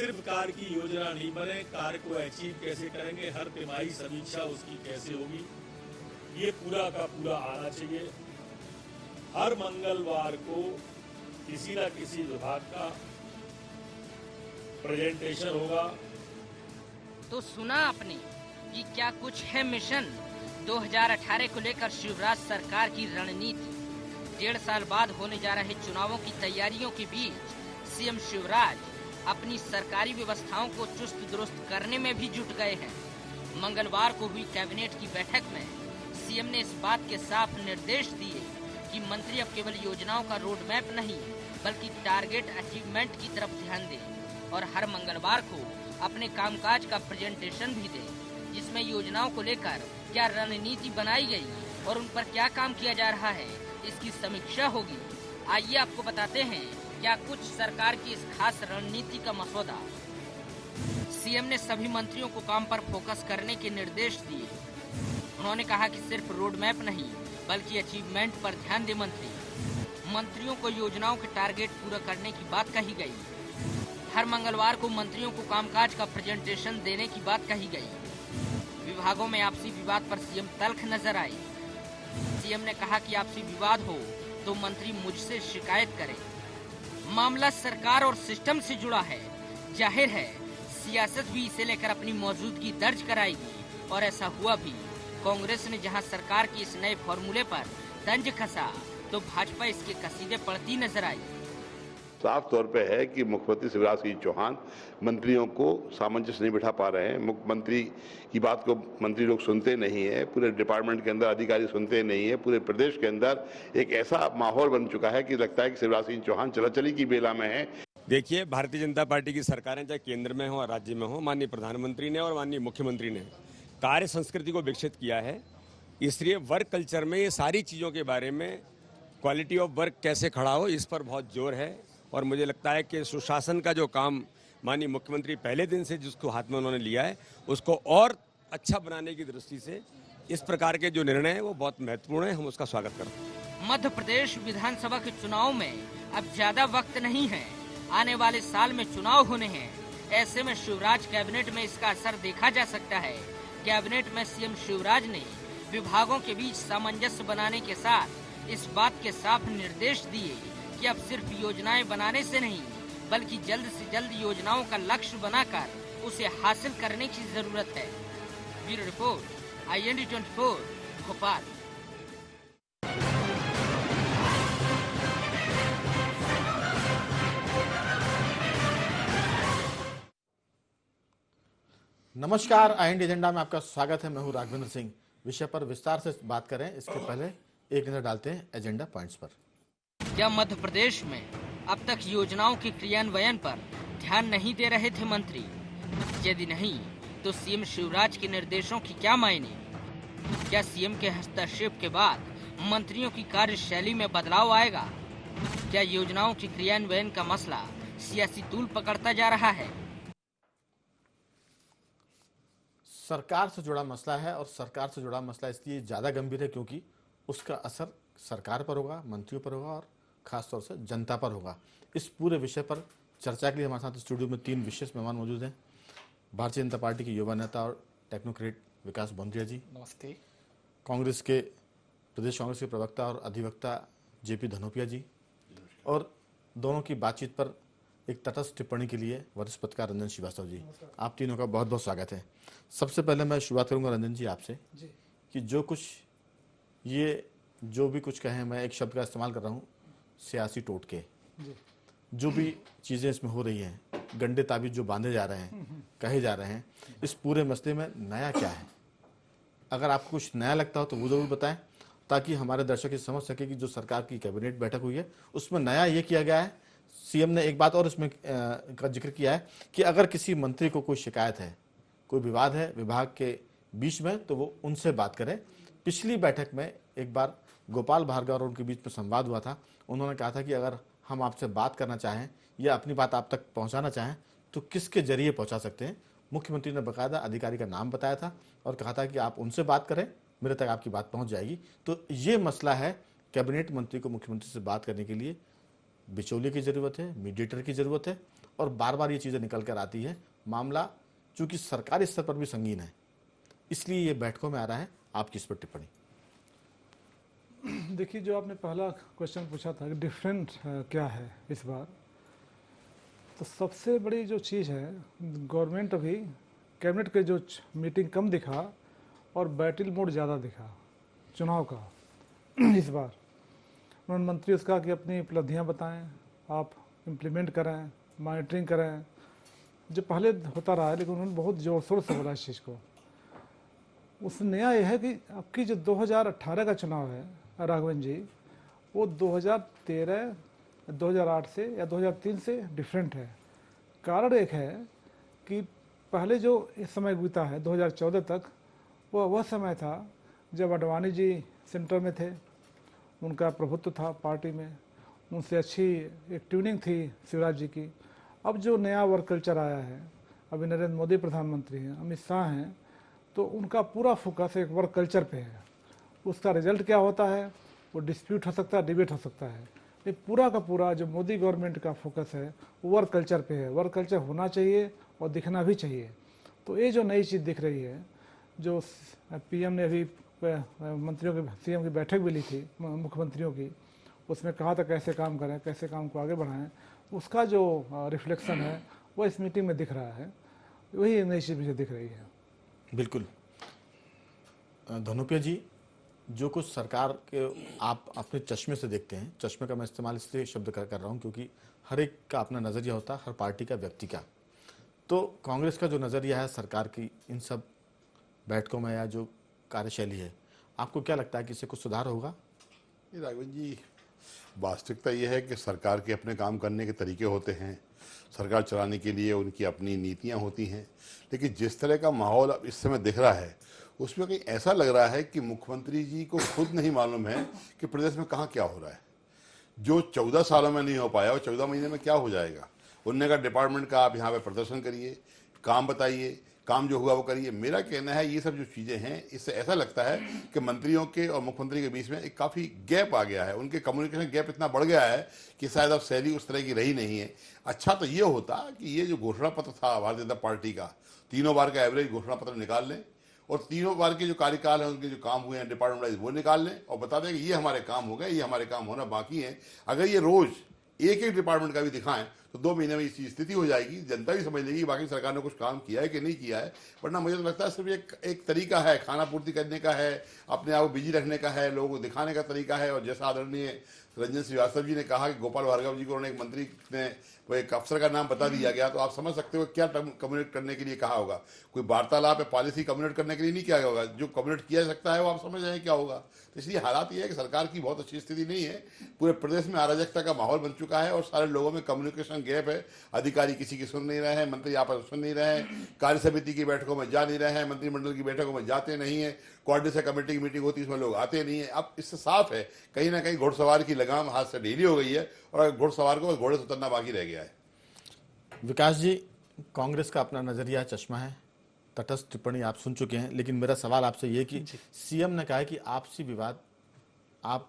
सिर्फ कार्य की योजना नहीं बने, कार्य को अचीव कैसे करेंगे, हर तिमाही समीक्षा उसकी कैसे होगी, ये पूरा का पूरा आना चाहिए। हर मंगलवार को किसी न किसी विभाग का प्रेजेंटेशन होगा। तो सुना आपने कि क्या कुछ है मिशन 2018 को लेकर शिवराज सरकार की रणनीति। 1.5 साल बाद होने जा रहे चुनावों की तैयारियों के बीच सीएम शिवराज अपनी सरकारी व्यवस्थाओं को चुस्त दुरुस्त करने में भी जुट गए हैं। मंगलवार को हुई कैबिनेट की बैठक में सीएम ने इस बात के साफ निर्देश दिए कि मंत्री अब केवल योजनाओं का रोड मैप नहीं बल्कि टारगेट अचीवमेंट की तरफ ध्यान दें और हर मंगलवार को अपने कामकाज का प्रेजेंटेशन भी दें, जिसमें योजनाओं को लेकर क्या रणनीति बनाई गई और उन पर क्या काम किया जा रहा है, इसकी समीक्षा होगी। आइए आपको बताते हैं क्या कुछ सरकार की इस खास रणनीति का मसौदा। सीएम ने सभी मंत्रियों को काम पर फोकस करने के निर्देश दिए। उन्होंने कहा कि सिर्फ रोड मैप नहीं बल्कि अचीवमेंट पर ध्यान दे। मंत्रियों को योजनाओं के टारगेट पूरा करने की बात कही गई। हर मंगलवार को मंत्रियों को कामकाज का प्रेजेंटेशन देने की बात कही गई। विभागों में आपसी विवाद पर सीएम तल्ख नजर आए। सीएम ने कहा कि आपसी विवाद हो तो मंत्री मुझसे शिकायत करें। मामला सरकार और सिस्टम से जुड़ा है, जाहिर है सियासत भी इसे लेकर अपनी मौजूदगी दर्ज कराएगी और ऐसा हुआ भी। कांग्रेस ने जहां सरकार की इस नए फॉर्मूले पर तंज कसा तो भाजपा इसके कसीदे पड़ती नजर आई। साफ तौर पे है कि मुख्यमंत्री शिवराज सिंह चौहान मंत्रियों को सामंजस्य नहीं बिठा पा रहे हैं। मुख्यमंत्री की बात को मंत्री लोग सुनते नहीं है, पूरे डिपार्टमेंट के अंदर अधिकारी सुनते नहीं है। पूरे प्रदेश के अंदर एक ऐसा माहौल बन चुका है कि लगता है कि शिवराज सिंह चौहान चलाचली की बेला में है। देखिए, भारतीय जनता पार्टी की सरकारें चाहे केंद्र में हो और राज्य में हो, माननीय प्रधानमंत्री ने और माननीय मुख्यमंत्री ने कार्य संस्कृति को विकसित किया है। इसलिए वर्क कल्चर में ये सारी चीज़ों के बारे में क्वालिटी ऑफ वर्क कैसे खड़ा हो, इस पर बहुत जोर है। और मुझे लगता है कि सुशासन का जो काम माननीय मुख्यमंत्री पहले दिन से जिसको हाथ में उन्होंने लिया है, उसको और अच्छा बनाने की दृष्टि से इस प्रकार के जो निर्णय हैं वो बहुत महत्वपूर्ण है। हम उसका स्वागत करते हैं। मध्य प्रदेश विधानसभा के चुनाव में अब ज्यादा वक्त नहीं है। आने वाले साल में चुनाव होने हैं। ऐसे में शिवराज कैबिनेट में इसका असर देखा जा सकता है। कैबिनेट में सीएम शिवराज ने विभागों के बीच सामंजस्य बनाने के साथ इस बात के साफ निर्देश दिए कि अब सिर्फ योजनाएं बनाने से नहीं बल्कि जल्द से जल्द योजनाओं का लक्ष्य बनाकर उसे हासिल करने की जरूरत है। Bureau report, IND 24, Bhopal. नमस्कार, IND एजेंडा में आपका स्वागत है। मैं हूं राघवेंद्र सिंह। विषय पर विस्तार से बात करें इसके पहले एक नजर डालते हैं एजेंडा पॉइंट्स पर। क्या मध्य प्रदेश में अब तक योजनाओं के क्रियान्वयन पर ध्यान नहीं दे रहे थे मंत्री? यदि नहीं तो सीएम शिवराज के निर्देशों की क्या मायने? क्या सीएम के हस्तक्षेप के बाद मंत्रियों की कार्यशैली में बदलाव आएगा? क्या योजनाओं के क्रियान्वयन का मसला सियासी तूल पकड़ता जा रहा है? सरकार से जुड़ा मसला है और सरकार से जुड़ा मसला इसलिए ज्यादा गंभीर है क्योंकि उसका असर सरकार पर होगा, मंत्रियों पर होगा और खासतौर से जनता पर होगा। इस पूरे विषय पर चर्चा के लिए हमारे साथ स्टूडियो में 3 विशेष मेहमान मौजूद हैं। भारतीय जनता पार्टी के युवा नेता और टेक्नोक्रेट विकास बोंद्रिया जी, नमस्ते। कांग्रेस के प्रदेश कांग्रेस के प्रवक्ता और अधिवक्ता JP धनोपिया जी, और दोनों की बातचीत पर एक तटस्थ टिप्पणी के लिए वरिष्ठ पत्रकार रंजन श्रीवास्तव जी। आप तीनों का बहुत बहुत स्वागत है। सबसे पहले मैं शुरुआत करूंगा रंजन जी आपसे कि जो भी कुछ कहें, मैं एक शब्द का इस्तेमाल कर रहा हूँ, सियासी टोटके, जो भी चीज़ें इसमें हो रही हैं, गंडे ताबीज जो बांधे जा रहे हैं, कहे जा रहे हैं, इस पूरे मसले में नया क्या है? अगर आपको कुछ नया लगता हो तो वो ज़रूर बताएं ताकि हमारे दर्शक ये समझ सके कि जो सरकार की कैबिनेट बैठक हुई है उसमें नया ये किया गया है। सीएम ने एक बात और इसमें का जिक्र किया है कि अगर किसी मंत्री को कोई शिकायत है, कोई विवाद है विभाग के बीच में, तो वो उनसे बात करें। पिछली बैठक में एक बार गोपाल भार्गव और उनके बीच में संवाद हुआ था। उन्होंने कहा था कि अगर हम आपसे बात करना चाहें या अपनी बात आप तक पहुंचाना चाहें तो किसके जरिए पहुंचा सकते हैं। मुख्यमंत्री ने बाकायदा अधिकारी का नाम बताया था और कहा था कि आप उनसे बात करें, मेरे तक आपकी बात पहुंच जाएगी। तो ये मसला है, कैबिनेट मंत्री को मुख्यमंत्री से बात करने के लिए बिचौलिए की ज़रूरत है, मीडिएटर की ज़रूरत है और बार बार ये चीज़ें निकल कर आती है। मामला चूंकि सरकारी स्तर पर भी संगीन है, इसलिए ये बैठकों में आ रहा है। आपकी इस पर टिप्पणी? देखिए, जो आपने पहला क्वेश्चन पूछा था कि डिफरेंट क्या है इस बार, तो सबसे बड़ी जो चीज़ है, गवर्नमेंट अभी कैबिनेट के जो मीटिंग कम दिखा और बैटल मोड ज़्यादा दिखा चुनाव का इस बार। उन्होंने मंत्री उसका कि अपनी उपलब्धियां बताएं, आप इम्प्लीमेंट करें, मॉनिटरिंग करें, जो पहले होता रहा है, लेकिन उन्होंने बहुत ज़ोर शोर से बोला इस चीज़ को। उस नया यह है कि आपकी जो 2018 का चुनाव है राघवन जी, वो 2013, 2008 से या 2003 से डिफरेंट है। कारण एक है कि पहले जो समय बीता है 2014 तक, वह समय था जब आडवाणी जी सेंटर में थे, उनका प्रभुत्व था पार्टी में, उनसे अच्छी एक ट्यूनिंग थी शिवराज जी की। अब जो नया वर्क कल्चर आया है, अभी नरेंद्र मोदी प्रधानमंत्री हैं, अमित शाह हैं, तो उनका पूरा फोकस एक वर्क कल्चर पे है। उसका रिजल्ट क्या होता है, वो डिस्प्यूट हो सकता है, डिबेट हो सकता है। ये पूरा का पूरा जो मोदी गवर्नमेंट का फोकस है वो वर्क कल्चर पे है। वर्क कल्चर होना चाहिए और दिखना भी चाहिए। तो ये जो नई चीज़ दिख रही है, जो पीएम ने अभी मंत्रियों की, सीएम की बैठक भी ली थी मुख्यमंत्रियों की, उसमें कहा था कैसे काम करें, कैसे काम को आगे बढ़ाएं, उसका जो रिफ्लेक्शन है वो इस मीटिंग में दिख रहा है। वही नई चीज़ मुझे दिख रही है। बिल्कुल। धनुप्रिया जी, जो कुछ सरकार के आप अपने चश्मे से देखते हैं, चश्मे का मैं इस्तेमाल इसलिए शब्द कर रहा हूं क्योंकि हर एक का अपना नज़रिया होता है, हर पार्टी का, व्यक्ति का। तो कांग्रेस का जो नज़रिया है सरकार की इन सब बैठकों में या जो कार्यशैली है, आपको क्या लगता है कि इससे कुछ सुधार होगा? राघवन जी, वास्तविकता यह है कि सरकार के अपने काम करने के तरीके होते हैं, सरकार चलाने के लिए उनकी अपनी नीतियां होती हैं, लेकिन जिस तरह का माहौल अब इस समय दिख रहा है उसमें कहीं ऐसा लग रहा है कि मुख्यमंत्री जी को खुद नहीं मालूम है कि प्रदेश में कहाँ क्या हो रहा है। जो 14 सालों में नहीं हो पाया वो 14 महीने में क्या हो जाएगा। उनने कहा डिपार्टमेंट का आप यहाँ पे प्रदर्शन करिए, काम बताइए, काम जो हुआ वो करिए। मेरा कहना है ये सब जो चीज़ें हैं, इससे ऐसा लगता है कि मंत्रियों के और मुख्यमंत्री के बीच में एक काफ़ी गैप आ गया है। उनके कम्युनिकेशन गैप इतना बढ़ गया है कि शायद अब शैली उस तरह की रही नहीं है। अच्छा तो ये होता कि ये जो घोषणा पत्र था भारतीय जनता पार्टी का, 3 बार का एवरेज घोषणा पत्र निकाल लें और 3 बार के जो कार्यकाल है उनके जो काम हुए हैं डिपार्टमेंट वाइज वो निकाल लें और बता दें कि ये हमारे काम हो गए, ये हमारे काम होना बाकी है। अगर ये रोज़ एक एक डिपार्टमेंट का भी दिखाएं तो 2 महीने में इस स्थिति हो जाएगी, जनता भी समझ लेगी बाकी सरकार ने कुछ काम किया है कि नहीं किया है। वरना मुझे तो लगता है सिर्फ एक तरीका है, खाना पूर्ति करने का है, अपने आप को बिजी रखने का है, लोगों को दिखाने का तरीका है। और जैसा आदरणीय रंजन श्रीवास्तव जी ने कहा कि गोपाल भार्गव जी को उन्होंने एक मंत्री ने वो एक अफसर का नाम बता दिया गया, तो आप समझ सकते हो क्या कम्युनिकेट करने के लिए कहा होगा। कोई वार्तालाप या पॉलिसी कम्युनिकेट करने के लिए नहीं किया होगा, जो कम्युनिकेट किया जा सकता है वो आप समझ रहे हैं क्या होगा। तो इसलिए हालात ये है कि सरकार की बहुत अच्छी स्थिति नहीं है, पूरे प्रदेश में अराजकता का माहौल बन चुका है और सारे लोगों में कम्युनिकेशन गैप है। अधिकारी किसी की सुन नहीं रहे हैं, मंत्री आपस सुन नहीं रहे हैं, कार्य समिति की बैठकों में जा नहीं रहे हैं, मंत्रिमंडल की बैठकों में जाते नहीं है, कोऑर्डिनेशन कमेटी की मीटिंग होती है इसमें लोग आते नहीं है। अब इससे साफ है कहीं ना कहीं घुड़सवार की लगाम हाथ से ढीली हो गई है और घुड़सवार को घोड़े से उतरना बाकी रह गया है। विकास जी, कांग्रेस का अपना नजरिया चश्मा है, तटस्थ टिप्पणी आप सुन चुके हैं, लेकिन मेरा सवाल आपसे ये कि सीएम ने कहा है कि आपसी विवाद आप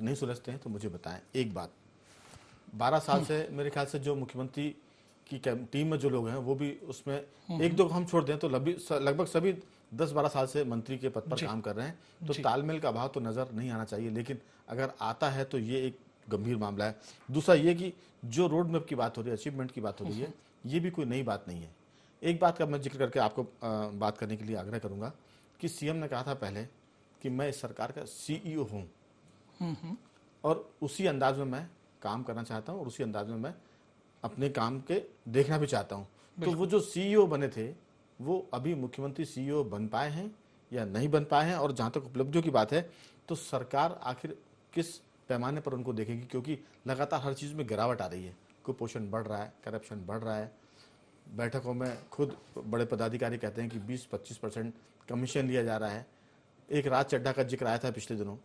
नहीं सुलझते हैं तो मुझे बताएं। एक बात, 12 साल से मेरे ख्याल से जो मुख्यमंत्री की टीम में जो लोग हैं वो भी उसमें एक दो हम छोड़ दें तो लगभग सभी 10-12 साल से मंत्री के पद पर काम कर रहे हैं, तो तालमेल का अभाव तो नजर नहीं आना चाहिए, लेकिन अगर आता है तो ये एक गंभीर मामला है। दूसरा ये कि जो रोड मैप की बात हो रही है, अचीवमेंट की बात हो रही है, ये भी कोई नई बात नहीं है। एक बात का मैं जिक्र करके आपको बात करने के लिए आग्रह करूंगा कि सीएम ने कहा था पहले कि मैं इस सरकार का सीईओ हूं और उसी अंदाज में मैं काम करना चाहता हूं और उसी अंदाज में मैं अपने काम के देखना भी चाहता हूं। तो वो जो सीईओ बने थे वो अभी मुख्यमंत्री सीईओ बन पाए हैं या नहीं बन पाए हैं, और जहां तक उपलब्धियों की बात है तो सरकार आखिर किस पैमाने पर उनको देखेगी, क्योंकि लगातार हर चीज़ में गिरावट आ रही है, कुपोषण बढ़ रहा है, करप्शन बढ़ रहा है, बैठकों में खुद बड़े पदाधिकारी कहते हैं कि 20-25% कमीशन लिया जा रहा है। एक राज चड्ढा का जिक्र आया था पिछले दिनों,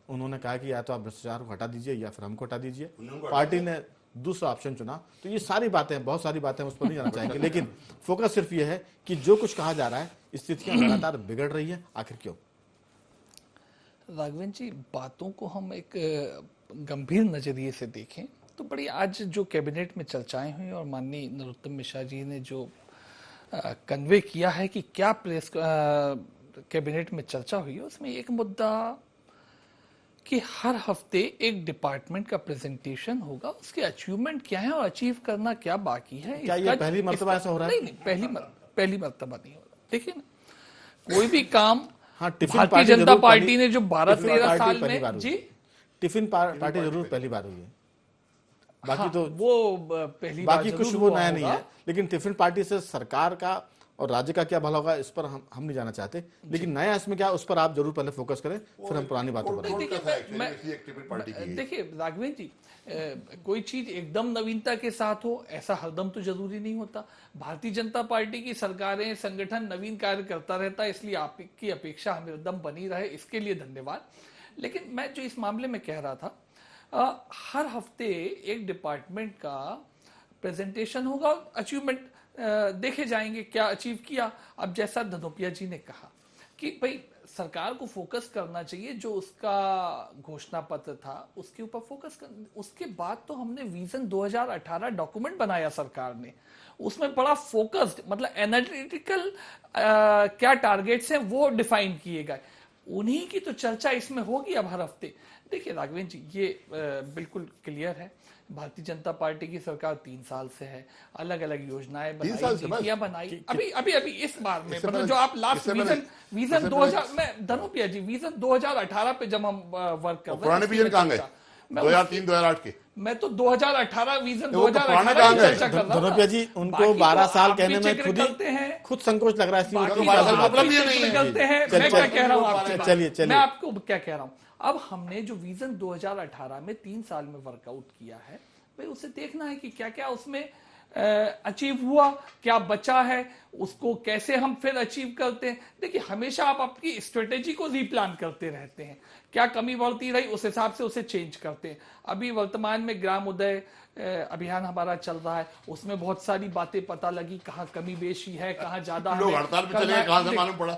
उन्होंने कहा कि या तो आप भ्रष्टाचार को हटा दीजिए या फिर हमको हटा दीजिए, पार्टी ने दूसरा ऑप्शन चुना। तो ये सारी बातें, बहुत सारी बातें, उस पर नहीं जाना चाहेंगे, लेकिन फोकस सिर्फ ये है कि जो कुछ कहा जा रहा है स्थितियां लगातार बिगड़ रही है, आखिर क्यों? राघवन जी, बातों को हम एक गंभीर नजरिए से देखें तो बड़ी आज जो कैबिनेट में चर्चाएं हुई और माननीय नरोत्तम मिश्रा जी ने जो कन्वे किया है कि क्या प्रेस कैबिनेट में चर्चा हुई है, उसमें एक मुद्दा कि हर हफ्ते एक डिपार्टमेंट का प्रेजेंटेशन होगा, उसके अचीवमेंट क्या है और अचीव करना क्या बाकी है। क्या ये पहली मर्तबा ऐसा हो रहा है? नहीं, पहली मर्तबा नहीं हो रहा। देखिए ना, कोई भी काम हाँ, टिफिन भारतीय पार्टी जनता जरूर पार्टी ने जो टिफिन 12-13 पार्टी साल पहली में बार हुई। जी टिफिन पार्टी जरूर पहली बार हुई है, बाकी हाँ, तो वो पहली बार बाकी कुछ जरूर वो हुआ नया नहीं होगा। है। लेकिन टिफिन पार्टी से सरकार का और राज्य का क्या भला होगा, इस पर हम नहीं जाना चाहते। लेकिन नया इसमें क्या, उस पर आप जरूर पहले फोकस करें, फिर हम पुरानी बातों पर आएं। देखिए राघवेंद्र जी, कोई चीज एकदम नवीनता के साथ हो ऐसा हरदम तो जरूरी नहीं होता। भारतीय जनता पार्टी की सरकारें, संगठन नवीन कार्य करता रहता है, इसलिए आपकी अपेक्षा हरदम बनी रहे, इसके लिए धन्यवाद। लेकिन मैं जो इस मामले में कह रहा था, हर हफ्ते एक डिपार्टमेंट का प्रेजेंटेशन होगा, अचीवमेंट देखे जाएंगे क्या अचीव किया। अब जैसा धनोपिया जी ने कहा कि भाई सरकार को फोकस करना चाहिए, जो उसका घोषणा पत्र था उसके ऊपर फोकस कर। उसके बाद तो हमने विजन 2018 डॉक्यूमेंट बनाया सरकार ने, उसमें बड़ा फोकस्ड, मतलब एनालिटिकल क्या टारगेट्स हैं वो डिफाइन किए गए, उन्हीं की तो चर्चा इसमें होगी अब हर हफ्ते। देखिए राघवेंद्र जी, ये बिल्कुल क्लियर है, भारतीय जनता पार्टी की सरकार 3 साल से है, अलग अलग योजनाएं बनाई, नीतियां बनाई। अभी इस बार में मतलब जो आप लास्ट विजन 2000 में धनोपिया जी, विजन 2018 पे जब हम वर्क कर रहे हैं, पुराने विजन कहां गए? 2003-2008 के मैं तो 2018 विजन वो तो 2018 पुराने की कहां गए? चर्चा कर रहा था। धनोपिया जी, उनको बाकी तो 12 साल आप भी कहने में जिक्र खुद संकोच लग रहा है। बाकी तो 12 साल आप मतलब भी ये नहीं जिक्र है। करते हैं, चल- मैं चल- क्या कह रहा हूं आपसे, चलिए। मैं आपको क्या कह रहा हूं। अब हमने जो विजन 2018 में 3 साल में वर्कआउट किया है, भाई उसे देखना है कि क्या क्या उसमें अचीव हुआ, क्या बचा है, उसको कैसे हम फिर अचीव करते हैं। देखिए हमेशा आप आपकी स्ट्रेटेजी को रीप्लान करते रहते हैं, क्या कमी बढ़ती रही उस हिसाब से उसे चेंज करते हैं। अभी वर्तमान में ग्राम उदय अभियान हमारा चल रहा है, उसमें बहुत सारी बातें पता लगी, कहाँ कमी बेशी है, कहाँ ज्यादा लोग हड़ताल पे चले गए, कहां से मालूम पड़ा?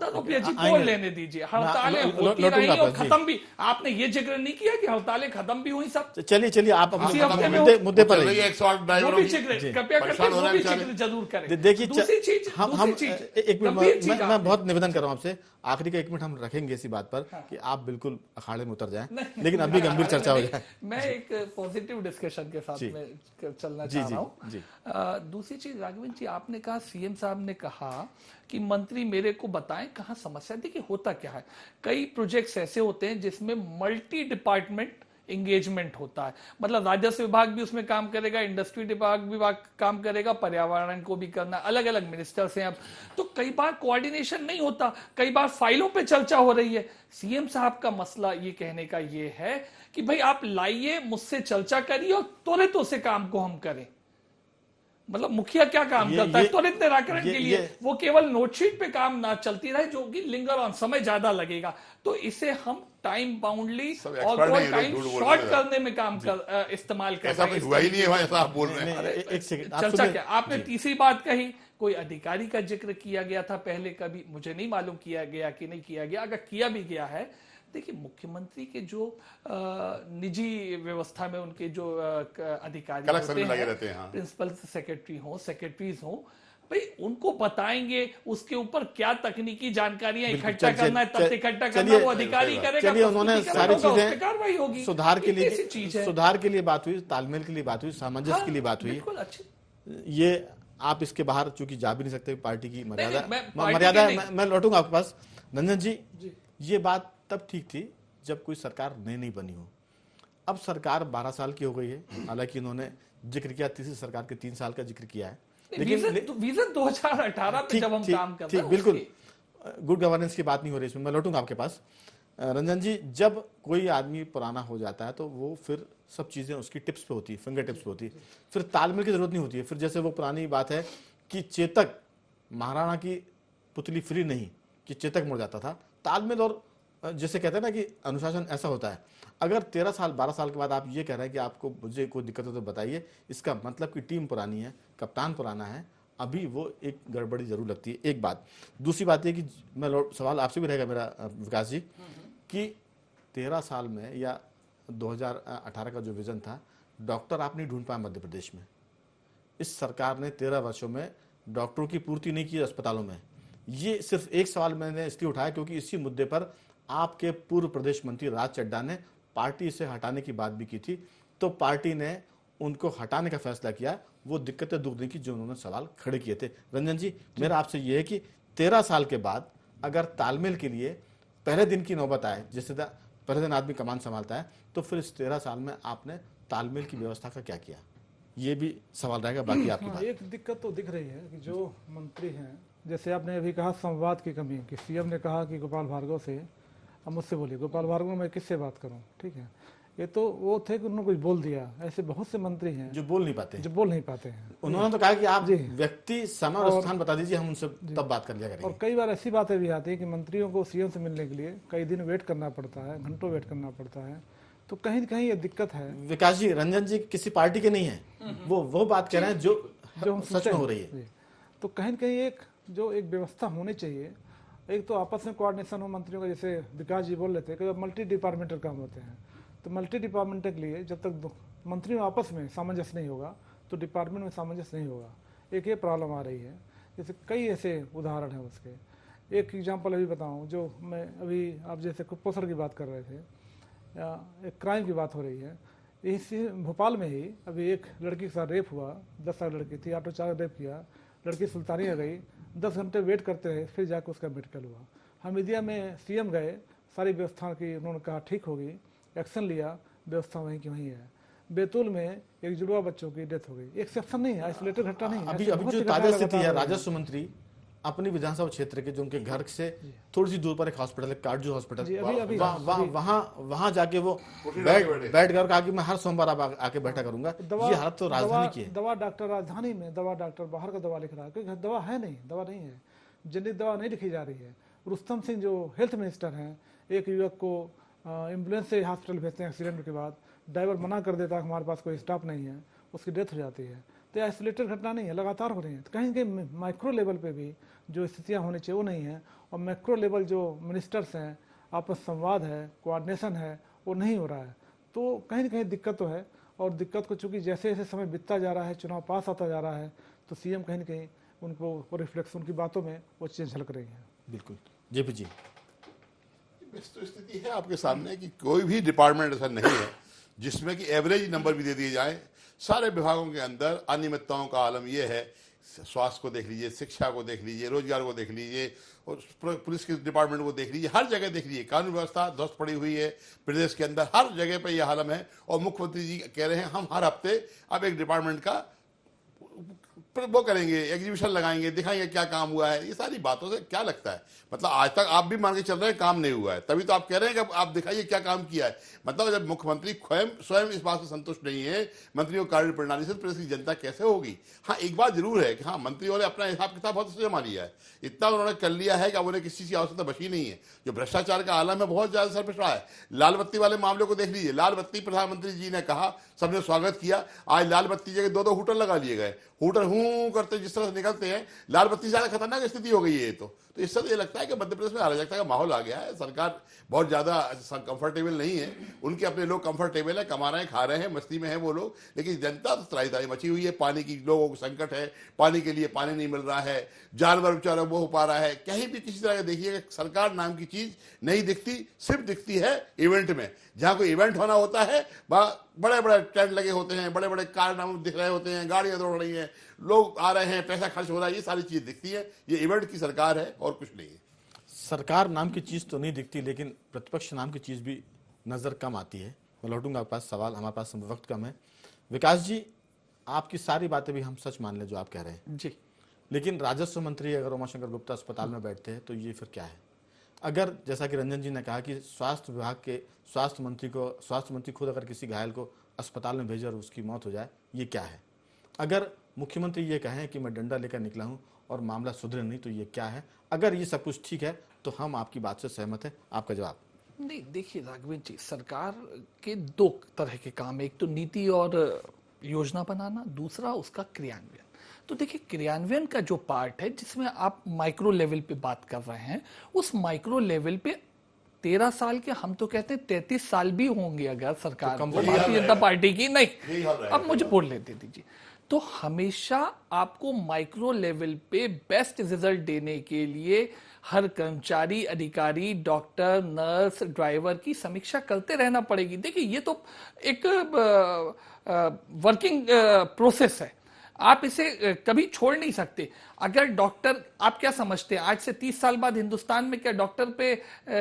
रुपया जी बोल लेने दीजिए, हड़तालें होती रही और खत्म भी। आपने ये जिक्र नहीं किया कि हड़तालें खत्म भी हुई सब। चलिए आप इसी हफ्ते अपने में मुद्दे पर चल रही है आइए। 108 वो ड्राइवरों भी की। जिक्र कृपया करके परेशान हो वो रहे भी हैं बेचारे। जिक्र जरूर करें। देखिए दूसरी चीज हम एक मिनट मैं बहुत निवेदन कर रहा हूं आपसे, आखिरी का 1 मिनट हम रखेंगे इसी बात पर कि आप बिल्कुल अखाड़े में उतर जाएं, लेकिन अभी गंभीर चर्चा हो जाए। मैं एक पॉजिटिव डिस्कशन के साथ में चलना चाह रहा हूँ। दूसरी चीज राघवेंद्र जी, आपने कहा, सीएम साहब ने कहा कि मंत्री मेरे को बताएं कहाँ समस्या। देखिए होता क्या है, कई प्रोजेक्ट्स ऐसे होते हैं जिसमें मल्टी डिपार्टमेंट एंगेजमेंट होता है, मतलब राजस्व विभाग भी उसमें काम करेगा, इंडस्ट्री विभाग काम करेगा, पर्यावरण को भी करना, अलग अलग मिनिस्टर्स हैं अब, तो कई बार कोऑर्डिनेशन नहीं होता, कई बार फाइलों पे चर्चा हो रही है। सीएम साहब का मसला ये कहने का ये है कि भाई आप लाइए, मुझसे चर्चा करिए और त्वरित उसे काम को हम करें। मतलब मुखिया क्या काम करता है त्वरित निराकरण के लिए, वो केवल नोटशीट पे काम ना चलती रहे जो कि लिंगर ऑन, समय ज्यादा लगेगा, तो इसे हम टाइम बाउंडली और टाइम शॉर्ट करने में काम कर इस्तेमाल कर ऐसा कुछ हुआ ही नहीं है, ऐसा आप बोल रहे हैं। एक सेकंड, चर्चा क्या, आपने तीसरी बात कही, कोई अधिकारी का जिक्र किया गया था पहले, कभी मुझे नहीं मालूम किया गया कि नहीं किया गया, अगर किया भी गया है, देखिए मुख्यमंत्री के जो निजी व्यवस्था में उनके जो अधिकारी होते हैं, प्रिंसिपल सेक्रेटरी हो, सेक्रेटरीज हो, भाई उनको बताएंगे उसके ऊपर क्या तकनीकी जानकारियां इकट्ठा करना है, तथ्य इकट्ठा करना, वो अधिकारी करेगा। चलिए उन्होंने सारी चीजें कार्रवाई होगी, सुधार के लिए बात हुई, तालमेल के लिए बात हुई, सामंजस्य के लिए बात हुई। ये आप इसके बाहर चूंकि जा भी नहीं सकते, पार्टी की मर्यादा मैं लौटूंगा आपके पास। रंजन जी, ये बात तब ठीक थी जब कोई सरकार नई नहीं बनी हो, अब सरकार 12 साल की हो गई है, हालांकि इन्होंने जिक्र किया तीसरी सरकार के 3 साल का जिक्र किया है, लेकिन विजन 2018 पे जब हम काम कर रहे हैं, बिल्कुल गुड गवर्नेंस की बात नहीं हो रही इसमें, मैं लौटूंगा आपके पास। रंजन जी, जब कोई आदमी पुराना हो जाता है तो वो फिर सब चीजें उसकी टिप्स पे होती है, फिंगर टिप्स पे होती है, फिर तालमेल की जरूरत नहीं होती है। फिर जैसे वो पुरानी बात है कि चेतक महाराणा की पुतली फ्री नहीं कि चेतक मुड़ जाता था, तालमेल और जैसे कहते हैं ना कि अनुशासन ऐसा होता है। अगर 13 साल 12 साल के बाद आप ये कह रहे हैं कि आपको मुझे कोई दिक्कत हो तो बताइए, इसका मतलब कि टीम पुरानी है, कप्तान पुराना है, अभी वो एक गड़बड़ी जरूर लगती है। एक बात, दूसरी बात ये कि मैं सवाल आपसे भी रहेगा मेरा विकास जी, कि 13 साल में या 2018 का जो विजन था, डॉक्टर आप नहीं ढूंढ पाए मध्य प्रदेश में। इस सरकार ने 13 वर्षों में डॉक्टरों की पूर्ति नहीं की अस्पतालों में। ये सिर्फ एक सवाल मैंने इसलिए उठाया क्योंकि इसी मुद्दे पर आपके पूर्व प्रदेश मंत्री राज चड्ढा ने पार्टी से हटाने की बात भी की थी, तो पार्टी ने उनको हटाने का फैसला किया। वो दिक्कतें दूर नहीं की जो उन्होंने सवाल खड़े किए थे। रंजन जी, मेरा आपसे ये है कि 13 साल के बाद अगर तालमेल के लिए पहले दिन की नौबत आए, जैसे पहले दिन आदमी कमान संभालता है, तो फिर इस 13 साल में आपने तालमेल की व्यवस्था का क्या किया? ये भी सवाल रहेगा। बाकी आपकी बात। एक दिक्कत तो दिख रही है कि जो मंत्री हैं, जैसे आपने अभी कहा संवाद की कमी, कि सीएम ने कहा कि गोपाल भार्गव से, अब मुझसे बोलिए गोपाल भार्गव मैं किससे बात करूं, ठीक है, ये तो वो थे कि उन्होंने कुछ बोल दिया। ऐसे बहुत से मंत्री हैं जो बोल नहीं पाते हैं। उन्होंने तो कहा कि आप व्यक्ति, समय और स्थान बता दीजिए, हम उनसे तब बात कर लिया करेंगे। और कई बार ऐसी बातें भी आती है कि मंत्रियों को सीएम से मिलने के लिए कई दिन वेट करना पड़ता है, घंटों वेट करना पड़ता है, तो कहीं न कहीं ये दिक्कत है। विकास जी, रंजन जी किसी पार्टी के नहीं है, वो बात कह रहे हैं जो सच में हो रही है। तो कहीं न कहीं एक व्यवस्था होनी चाहिए। एक तो आपस में कोऑर्डिनेशन हो मंत्रियों का, जैसे विकास जी बोल रहे थे कि मल्टी डिपार्टमेंटल काम होते हैं, तो मल्टी डिपार्टमेंटल के लिए जब तक मंत्रियों आपस में सामंजस्य नहीं होगा तो डिपार्टमेंट में सामंजस्य नहीं होगा। एक ये प्रॉब्लम आ रही है। जैसे कई ऐसे उदाहरण हैं उसके। एक एग्जांपल अभी बताऊं, जो मैं अभी आप जैसे कुपोषण की बात कर रहे थे या एक क्राइम की बात हो रही है, इसी भोपाल में ही अभी एक लड़की के साथ रेप हुआ। 10 साल लड़की थी, ऑटो चालक रेप किया, लड़की सुल्तानिया गई, 10 घंटे वेट करते रहे, फिर जाकर उसका मेडिकल हुआ। हमीदिया में सीएम गए, सारी व्यवस्था की उन्होंने कहा ठीक होगी, एक्शन लिया, व्यवस्था वहीं की वहीं है। बैतूल में एक जुड़वा बच्चों की डेथ हो गई। एक्सेप्शन नहीं है, आइसोलेटेड घटना नहीं है। अभी जो ताजा स्थिति है, राजस्व मंत्री अपनी विधानसभा क्षेत्र के जो उनके घर से थोड़ी सी दूर पर एक हॉस्पिटल है, काटजू हॉस्पिटल, वहां जाके वो बैठ कर कहा कि मैं हर सोमवार आके बैठा करूंगा। ये हालत तो राजधानी की है। दवा डॉक्टर राजधानी में, दवा डॉक्टर बाहर का दवा लिख रहा है, क्योंकि दवा है नहीं, दवा नहीं है, जेनरिक दवा नहीं लिखी जा रही है। रुस्तम सिंह जो हेल्थ मिनिस्टर हैं, एक युवक को एम्बुलेंस से हॉस्पिटल भेजते हैं एक्सीडेंट के बाद, ड्राइवर मना कर देता है हमारे पास कोई स्टाफ नहीं है, उसकी डेथ हो जाती है। तो आइसोलेटेड घटना नहीं है, लगातार हो रही है। तो कहीं कहीं माइक्रो लेवल पे भी जो स्थितियां होनी चाहिए वो नहीं है, और मैक्रो लेवल जो मिनिस्टर्स हैं, आपस संवाद है, कोऑर्डिनेशन है, वो नहीं हो रहा है। तो कहीं ना कहीं दिक्कत तो है। और दिक्कत को चूंकि जैसे जैसे समय बीतता जा रहा है, चुनाव पास आता जा रहा है, तो सीएम कहीं ना कहीं उनको रिफ्लेक्स, उनकी बातों में वो चीज़ झलक रही है। बिल्कुल। जेपी जी, तो स्थिति है आपके सामने कि कोई भी डिपार्टमेंट ऐसा नहीं है जिसमें कि एवरेज नंबर भी दे दिए जाए। सारे विभागों के अंदर अनियमितताओं का आलम यह है। स्वास्थ्य को देख लीजिए, शिक्षा को देख लीजिए, रोजगार को देख लीजिए, और पुलिस के डिपार्टमेंट को देख लीजिए, हर जगह देख लीजिए कानून व्यवस्था ध्वस्त पड़ी हुई है प्रदेश के अंदर, हर जगह पे यह हालम है। और मुख्यमंत्री जी कह रहे हैं हम हर हफ्ते अब एक डिपार्टमेंट का वो करेंगे, एग्जीबिशन लगाएंगे, दिखाएंगे क्या काम हुआ है। ये सारी बातों से क्या लगता है, मतलब आज तक आप भी मान के चल रहे हैं काम नहीं हुआ है, तभी तो आप कह रहे हैं कि आप दिखाइए क्या काम किया है। मतलब जब मुख्यमंत्री स्वयं इस बात से संतुष्ट नहीं है मंत्रियों कार्य प्रणाली से, तो प्रदेश की जनता कैसे होगी। हाँ, एक बात जरूर है कि हाँ, मंत्रियों ने अपना हिसाब किताब बहुत अच्छे जमा लिया है, इतना उन्होंने कर लिया है कि अब उन्हें किसी चीज की आवश्यकता बची नहीं है। जो भ्रष्टाचार का आलम है बहुत ज्यादा सर पिछड़ा है। लाल बत्ती वाले मामले को देख लीजिए, लाल बत्ती प्रधानमंत्री जी ने कहा, सबने स्वागत किया, आज लाल बत्ती जगह 2-2 हूटर लगा लिए गए। हूटर हूं करते जिस तरह से निकलते हैं, लाल बत्ती से ज्यादा खतरनाक स्थिति हो गई है। तो इससे ये लगता है कि मध्य प्रदेश में अराजकता का माहौल आ गया है। सरकार बहुत ज्यादा कंफर्टेबल नहीं है, उनके अपने लोग कंफर्टेबल है, कमा रहे हैं, खा रहे हैं, मस्ती में है वो लोग, लेकिन जनता तो त्राही मची हुई है। पानी की लोगों को संकट है, पानी के लिए पानी नहीं मिल रहा है, जानवर बेचारा वो हो पा रहा है। कहीं भी किसी तरह का देखिए सरकार नाम की चीज नहीं दिखती, सिर्फ दिखती है इवेंट में। जहां कोई इवेंट होना होता है बड़े बड़े टेंट लगे होते हैं, बड़े बड़े कारनामे दिख रहे होते हैं, गाड़ियां दौड़ रही हैं, लोग आ रहे हैं, पैसा खर्च हो रहा है, ये सारी चीज दिखती है। ये इवेंट की सरकार है और कुछ नहीं है। सरकार नाम की चीज तो नहीं दिखती, लेकिन प्रतिपक्ष नाम की चीज भी नजर कम आती है। मैं लौटूंगा आपके पास, सवाल हमारे पास वक्त कम है। विकास जी, आपकी सारी बातें भी हम सच मान लें जो आप कह रहे हैं जी, लेकिन राजस्व मंत्री अगर उमाशंकर गुप्ता अस्पताल में बैठते हैं तो ये फिर क्या है? अगर जैसा कि रंजन जी ने कहा कि स्वास्थ्य विभाग के स्वास्थ्य मंत्री खुद अगर किसी घायल को अस्पताल में भेजे और उसकी मौत हो जाए, ये क्या है? अगर मुख्यमंत्री ये कहें कि मैं डंडा लेकर निकला हूं और मामला सुधरे नहीं, तो ये क्या है? अगर ये सब कुछ ठीक है तो हम आपकी बात से सहमत हैं। आपका जवाब? नहीं, देखिए राघवेंद्र जी, सरकार के 2 तरह के काम है, एक तो नीति और योजना बनाना, दूसरा उसका क्रियान्वयन। तो देखिए, क्रियान्वयन का जो पार्ट है जिसमें आप माइक्रो लेवल पे बात कर रहे हैं, उस माइक्रो लेवल पे 13 साल के, हम तो कहते हैं 33 साल भी होंगे अगर सरकार कम भारतीय जनता पार्टी की नहीं। यही हाल रहेगा। अब मुझे बोल लेते दीजिए। तो हमेशा आपको माइक्रो लेवल पे बेस्ट रिजल्ट देने के लिए हर कर्मचारी, अधिकारी, डॉक्टर, नर्स, ड्राइवर की समीक्षा करते रहना पड़ेगी। देखिए ये तो एक वर्किंग प्रोसेस है, आप इसे कभी छोड़ नहीं सकते। अगर डॉक्टर, आप क्या समझते हैं आज से 30 साल बाद हिंदुस्तान में क्या डॉक्टर पे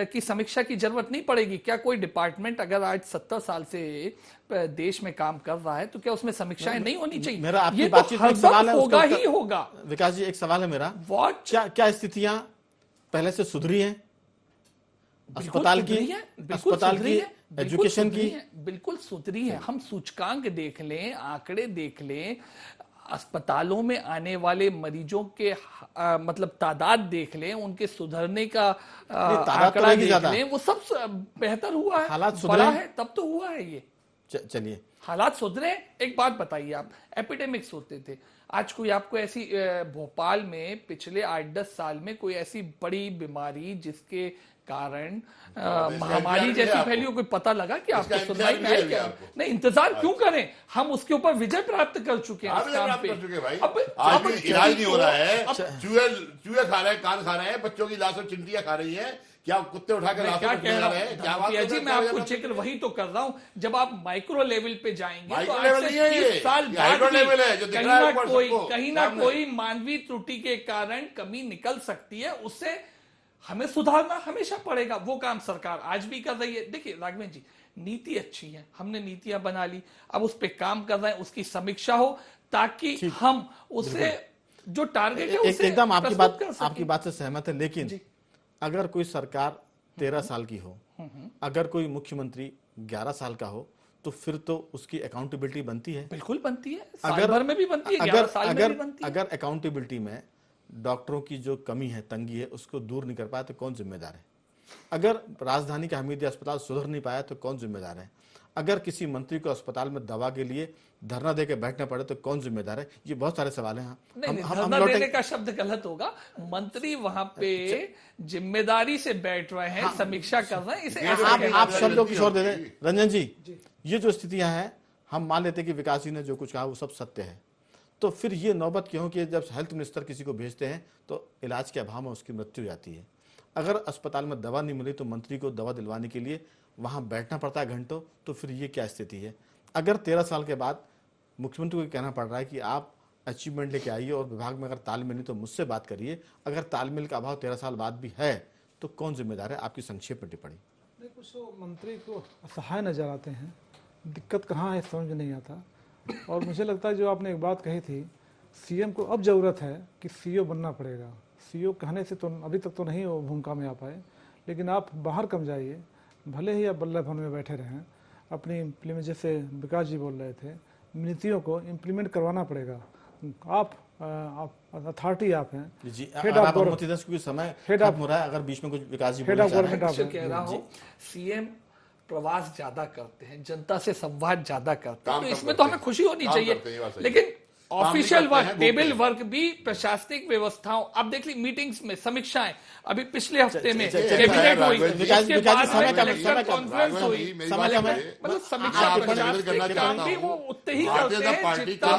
की समीक्षा की जरूरत नहीं पड़ेगी? क्या कोई डिपार्टमेंट अगर आज 70 साल से देश में काम कर रहा है तो क्या उसमें समीक्षाएं नहीं होनी चाहिए? मेरा आपकी ये बातचीत तो में एक सवाल है, होगा उसका ही होगा। विकास जी एक सवाल है मेरा, What? क्या स्थितियां पहले से सुधरी हैं? बिल्कुल अस्पताल सुधरी की, है, बिल्कुल अस्पताल सुधरी की, है, बिल्कुल एजुकेशन सुधरी की, है, बिल्कुल सुधरी है। हम सूचकांक देख लें, आंकड़े देख लें, अस्पतालों में आने वाले मरीजों के मतलब तादाद देख लें, उनके सुधरने का तादाद तो आंकड़ा रहेगी देख ज्यादा। लें, वो सब बेहतर हुआ है, हालात सुधरे बड़ा हैं। है, तब तो हुआ है ये। चलिए हालात सुधरे। एक बात बताइए, आप एपिडेमिक्स होते थे, आज कोई आपको ऐसी भोपाल में पिछले 8-10 साल में कोई ऐसी बड़ी बीमारी जिसके कारण महामारी जैसी फैली हो, कोई पता लगा कि आपको सुनवाई में आई क्या? नहीं, इंतजार क्यों करें, हम उसके ऊपर विजय प्राप्त कर चुके हैं इस काम पे। आज भी इलाज नहीं हो रहा है, चूहे खा रहे हैं, कान खा रहे हैं, बच्चों की लाशों चिंटियां खा रही हैं, क्या कुत्ते उठा के मैं क्या कह रहा हूं क्या बात भैया जी, मैं आपको जिक्र वही तो कर रहा हूं। जब आप माइक्रो लेवल पे जाएंगे तो आज से 30 साल बाद भी कहीं ना कोई मानवीय त्रुटि के कारण कमी निकल सकती है, उससे हमें सुधारना हमेशा पड़ेगा। वो काम सरकार आज भी कर रही है। देखिए राघवेंद्र जी, नीति अच्छी है, हमने नीतियां बना ली, अब उस पर काम कर रहे हैं, उसकी समीक्षा हो ताकि हम उससे जो टारगेट है उसे एकदम आपकी आपकी बात से सहमत है। लेकिन अगर कोई सरकार 13 साल की हो, अगर कोई मुख्यमंत्री 11 साल का हो, तो फिर तो उसकी अकाउंटेबिलिटी बनती है। बिल्कुल बनती है, साल भर में भी बनती है, 11 साल में भी बनती है। अगर अकाउंटेबिलिटी में डॉक्टरों की जो कमी है, तंगी है, उसको दूर नहीं कर पाया तो कौन जिम्मेदार है? अगर राजधानी का हमीदिया अस्पताल सुधर नहीं पाया तो कौन जिम्मेदार है? अगर किसी मंत्री को अस्पताल में दवा के लिए धरना देकर बैठना पड़े तो कौन जिम्मेदार है? ये बहुत सारे सवाल हैं। धरना देने का शब्द गलत होगा, मंत्री वहां पे जिम्मेदारी से बैठ रहे हैं, समीक्षा कर रहे हैं, इसे आप शब्दों की छोड़ दे रहे हैं। रंजन जी, ये जो स्थितियां हैं, हम मान लेते हैं कि विकास जी ने जो कुछ कहा वो सब सत्य है, तो फिर ये नौबत क्यों कि जब हेल्थ मिनिस्टर किसी को भेजते हैं तो इलाज के अभाव में उसकी मृत्यु हो जाती है। अगर अस्पताल में दवा नहीं मिली तो मंत्री को दवा दिलवाने के लिए वहां बैठना पड़ता है घंटों, तो फिर ये क्या स्थिति है? अगर 13 साल के बाद मुख्यमंत्री को कहना पड़ रहा है कि आप अचीवमेंट लेके आइए और विभाग में अगर तालमेल नहीं तो मुझसे बात करिए, अगर तालमेल का अभाव 13 साल बाद भी है तो कौन जिम्मेदार है? आपकी संक्षेप में टिप्पणी। कुछ मंत्री को असहाय नजर आते हैं, दिक्कत कहाँ है समझ नहीं आता। और मुझे लगता है जो आपने एक बात कही थी, सीएम को अब जरूरत है कि सीईओ बनना पड़ेगा। सीईओ कहने से तो अभी तक तो नहीं वो भूमिका में आ पाए, लेकिन आप बाहर कम जाइए, भले ही आप वल्लभ भवन में बैठे रहें, अपनी इम्प्लीमेंट, जैसे विकास जी बोल रहे थे, नीतियों को इम्प्लीमेंट करवाना पड़ेगा। आप अथॉरिटी आप हैं, हेड ऑफ गवर्नमेंट, समय खत्म हो रहा है, अगर बीच में कुछ विकास जी हेड ऑफ गवर्नमेंट आप कह रहा हूं, सीएम प्रवास ज्यादा करते हैं, जनता से संवाद ज्यादा करते हैं, तो इसमें तो हमें खुशी होनी चाहिए। लेकिन ऑफिशियल वर्क, टेबल वर्क भी प्रशासनिक व्यवस्थाओं, अब देख ली मीटिंग्स में समीक्षाएं, अभी पिछले हफ्ते में कैबिनेट हुई, इसके बाद में कलेक्टर कॉन्फ्रेंस हुई, मतलब समीक्षा वो उतने ही करते हैं जितना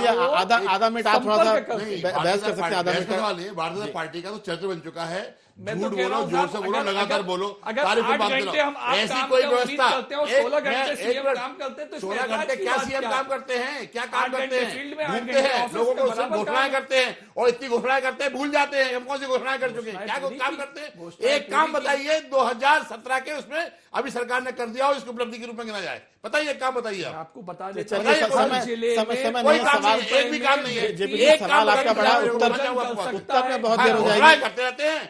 आधा मिनट आप थोड़ा सा बहस कर सकते हैं। आधा मिनट भारतीय जनता पार्टी का तो चरित्र बन चुका है, मैं झूठ तो कह रहा बोलो, हूं जोर से साहब, बोलो, लगातार बोलो, अगर तारीफ 8 बात घंटे हम करो। ऐसी काम कोई का उम्मीद व्यवस्था करते हैं और 16 घंटे सीएम काम करते हैं, तो 16 घंटे क्या सीएम काम करते हैं? क्या काम करते हैं? फील्ड में घूमते हैं, लोगों को सिर्फ घोषणाएं करते हैं, और इतनी घोषणाएं करते हैं भूल जाते हैं हम कौन सी घोषणाएं कर चुके हैं, क्या काम करते हैं? एक काम बताइए 2017 के, उसमें अभी सरकार ने कर दिया हो, इसको उपलब्धि के रूप में गिना जाए, बताइए काम बताइए। आपको बता दें, कोई काम नहीं, एक भी काम नहीं है, एक सवाल आपका बड़ा उत्तर में बहुत देर हो जाएगी, करते रहते हैं।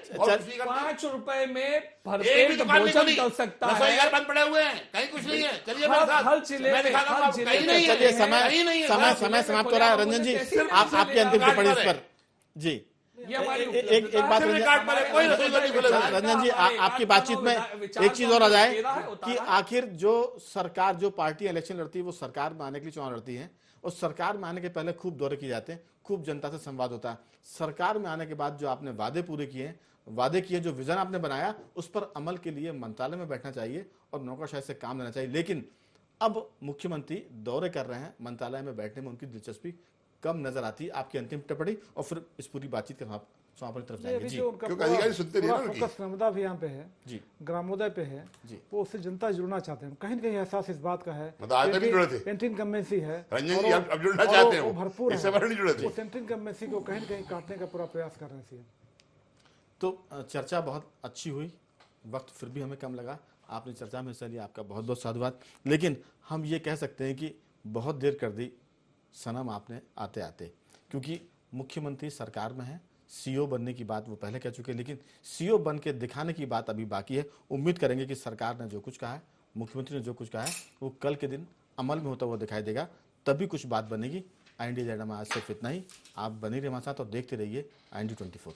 5 रुपए में भरपेट भोजन कर सकता है, बंद पड़े हुए हैं, कहीं कुछ नहीं है। चलिए मेरे साथ, हर जिले में, हर जिले में, चलिए समय समाप्त हो रहा है। रंजन जी, आपकी अंतिम टिप्पणी इस पर। जी, एक बात रंजन जी, आपकी बातचीत में एक चीज और आ जाए कि आखिर जो सरकार, जो पार्टी इलेक्शन लड़ती है, वो सरकार में आने के लिए चुनाव लड़ती है, और सरकार में आने के पहले खूब दौरे किए जाते हैं, खूब जनता से संवाद होता है। सरकार में आने के बाद जो आपने वादे पूरे किए हैं, वादे किए, जो विजन आपने बनाया उस पर अमल के लिए मंत्रालय में बैठना चाहिए और नौकरशाही से काम लेना चाहिए। लेकिन अब मुख्यमंत्री दौरे कर रहे हैं, मंत्रालय में बैठने में उनकी दिलचस्पी कम नजर आती है। आपकी अंतिम टिप्पणी और फिर इस पूरी बातचीत के समापन की तरफ जाएंगे। जी, क्योंकि अधिकारी सुनते नहीं ना उनकी। फोकस नर्मदा अभियान पे है जी, ग्रामोदय पे है जी। वो उससे जनता जुड़ना चाहते हैं, कहीं न कहीं एहसास इस बात का है। मतलब आज तक नहीं जुड़े थे। सेंट्रिंग कमेंसी है रंजन जी और अब जुड़ना और चाहते हैं, वो भरपूर इससे है। पहले नहीं जुड़े थे। वो सेंट्रिंग कमेंसी को कहीं न कहीं काटने का पूरा प्रयास कर रहे हैं सीएम। तो चर्चा बहुत अच्छी हुई, वक्त फिर भी हमें कम लगा। आपने चर्चा में हिस्सा लिया, आपका बहुत बहुत साधुवाद। लेकिन हम ये कह सकते हैं कि बहुत देर कर दी सनम आपने आते आते, क्योंकि मुख्यमंत्री सरकार में है, सीओ बनने की बात वो पहले कह चुके हैं, लेकिन सीओ बन के दिखाने की बात अभी बाकी है। उम्मीद करेंगे कि सरकार ने जो कुछ कहा है, मुख्यमंत्री ने जो कुछ कहा है, वो कल के दिन अमल में होता हुआ दिखाई देगा, तभी कुछ बात बनेगी। IND एजेंडा में आज सिर्फ इतना ही। आप बने रहिए हमारे साथ और देखते रहिए IND 24।